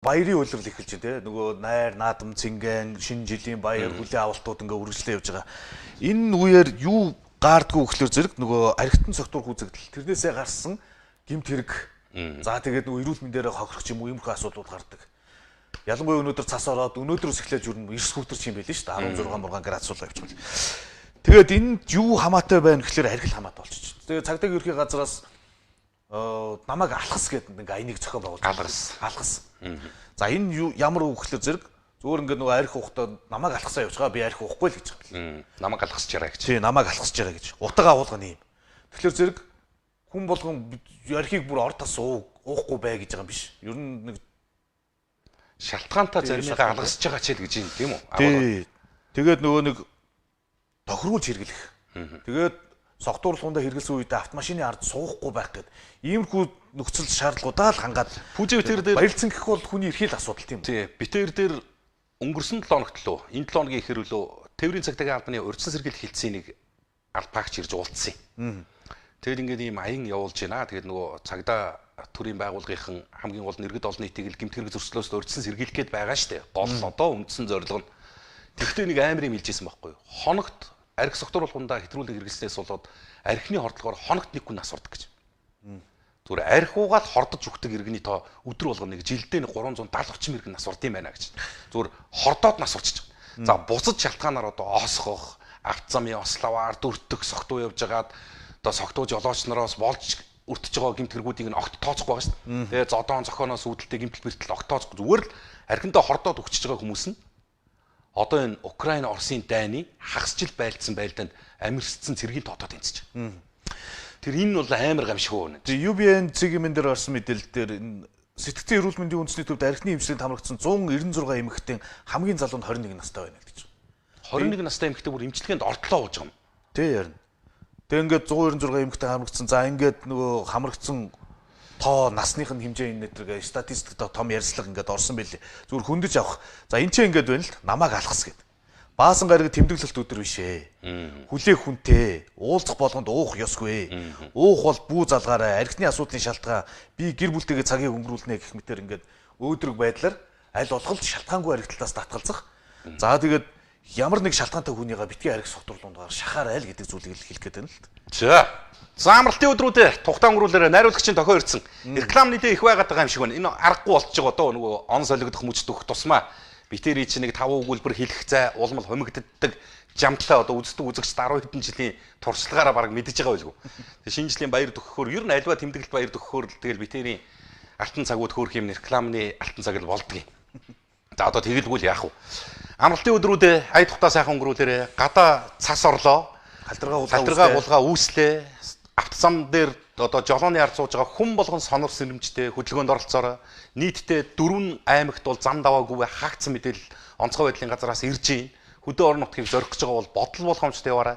Баярын үйлрэл эхэлж байна те. Нөгөө найр, наадам, цингэн, шинэ жилийн баяр, хүлээ авалтууд ингээ үргэлжлээ явж байгаа. Энэ үеэр юу gaardгүй гэхлээр зэрэг нөгөө архитан согтуур хүзэгдэл тэрнээсээ гарсан гэмт хэрэг. За тэгээд нөгөө эрүүл мэндээрээ хохирох юм уу иймэрхүү асуудлууд гардаг. Ялангуяа өнөөдөр цас ороод өнөөдрөөс эхлээд юу н 9 скутер юм байл шүү дээ 16 мургаан градусуулаа явчихвал. Тэгээд энд юу хамаатай байна гэхлээр архил хамаатай болчихчих. Тэгээд цагдаагийн ерхий газраас намайг алхас гэдэг ингээ айныг зохион байгуулж алхас. За энэ юу ямар үг гэхлээр зэрэг зүгээр ингээ нөгөө арх ухтаа намайг алхасаа явуулгаа би арх уухгүй л гэж байгаа. Намайг алхасч яраа гэж. Тий намайг алхасч яраа гэж. Утга агуулгын юм. Тэгэхээр зэрэг хүн болгон архийг бүр ор тас уухгүй бай гэж байгаа юм биш. Ер нь нэг шалтгаантай заримдаа алгасч байгаа ч л гэж юм тийм үү? Тий. Тэгээд нөгөө нэг тохируулж хэрэглэх. Тэгээд согтуурлуундаа хэрэгэлсэн үедээ автомашины ард суухгүй байх гэдэг. Иймэрхүү нөхцөл шаардлагуудаа л хангаад пүүжээ битэр дээр баярлцсан гэх бол хүний эрхийг асуудал тийм үү? Тий. Битэр дээр өнгөрсөн 7 хоногт лөө энэ 7 хоногийн ихэр лөө тээврийн цагдаагийн албаны урьдчилан сэргийлэх хилцээнийг албаагч ирж уулзсан юм. Тэгэл ингээд ийм аян явуулж байна. Тэгээд нөгөө цагдаа төрийн байгууллагын хамгийн гол нэргэд олон нийтийг л гэмт хэрэг зөрчлөөс урьдчилан сэргийлэх гээд байгаа штэ. Гол одоо үндсэн зорилго нь. Тэгвэл нэг амар юм хэлжсэн байхгүй юу? Хоногт арх согтууруулгундаа хэтрүүлэг хэрэглэснээс болоод архины хордлогоор хоногт нэг хүн нас ордог гэж. Зүгээр арх уугаад хордож өгдөг иргэний тоо өдөр болгоно нэг жилдээ 370 орчим иргэн нас урд юм байна гэж. Зүгээр хордоод нас урчиж байгаа. За бусад шалтгаанаар одоо осгох, авт замын ославаар дүртэх согтуу явж байгаад одоо согтуу жолооч нараас болж өртөж байгаа гэмт хэрэгүүдийг нь огт тооцохгүй байгаа шүү дээ. Тэгээ зодоон зохионоос үүдэлтэй гэмтэл бэртэл огт тооцохгүй. Зүгээр л архиндаа хордоод өгчөж байгаа хүмүүс нь одоо энэ Украин Оросын дайны хагасжил байлдсан байлдаанд амирсцсан цэргийн тоотоод тэнцэж байгаа. Тэр энэ бол амар гамшиг. Тэгээ UBN цэгийн дээр орсон мэдээлэл дээр энэ сэтгцэн эрүүл мэндийн үндэсний төвд архины эмчилгээнд хамрагдсан 196 эмэгтэй хамгийн залуу нь 21 настай байна гэж. 21 настай эмэгтэй бүр эмчилгээнд ортлоо болж байгаа юм. Тэ ярина. Тэгээ ингээд 196 эмэгтэй хамрагдсан. За ингээд нөгөө хамрагдсан тоо насных нь хэмжээ энэ нэтэргээ статистикт том ярьслага ингээд орсон байлээ. Зүгээр хөндөж авах. За энэ ч ингээд байна л намайг алхас гэд. Баасан гараг тэмдэглэлт өдөр биш ээ. Хүлээх хүнтэй, уулзах болгонд уух ёсгүй. Уух бол бүү залгаарай. Архины асуудлын шалтгаан би гэр бүлтэйгээ цагийг өнгөрүүлнэ гэх мэтэр ингээд өөдрөг байдлаар аль болох шалтгаангүй архиталтаас татгалзах. За тэгээд ямар нэг шалтгаантай хүнийгээ битгий арх согтуурлуундаар шахаарай л гэдэг зүйлийг хэлэх гээд байна л. За. Заамралтын өдрүүдэд тухтаа өнгөрүүлээрэ найруулагчийн тохио ирсэн. Рекламны дэ их байгаад байгаа юм шиг байна. Энэ аргагүй болчихж байгаа доо нөгөө он солигдох мөчдөх тусмаа битэрий чи нэг 5 өгүүлбэр хэлэх зай улмал хомигддаг жамтлаа одоо үздэг үзэгч 10 хэдэн жилийн туршлагаараа баг мэдж байгаа байлгүй. Тэгээ шинэ жилийн баяр төгөхөөр ер нь альва тэмдэглэлт баяр төгөхөөр тэгэл битэрийн алтан цагууд хөөх юм рекламны алтан цаг л болдгийг. За одоо тэгэлгүй л яах вэ? Амралтын өдрүүдэд ая тухтаа сайхан өнгөрүүлээрэ гадаа цас орлоо. Халдиргаа булгаа үүслээ. Автозам дээр одоо жолооны ард сууж байгаа хүн болгон сонор сэрэмжтэй хөдөлгөөнд оролцоорой. Нийтдээ 4 аймагт бол зам даваагүй хаагдсан мэдээлэл онцгой байдлын газараас ирж байна. Хөдөө орон нутгийг зорих гэж байгаа бол бодол болгоомжтой яваарай.